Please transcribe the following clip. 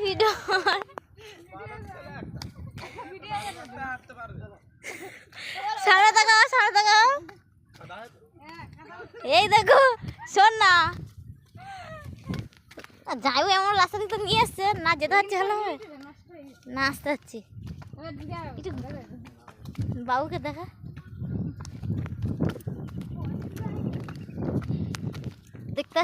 video সারা টাকা এই দেখো শোন না যাই এমন রাস্তা দিকে তো নিয়ে আসছে না যেতে হচ্ছে ভালো হবে না আসতে হচ্ছে বাবুকে দেখা দেখতে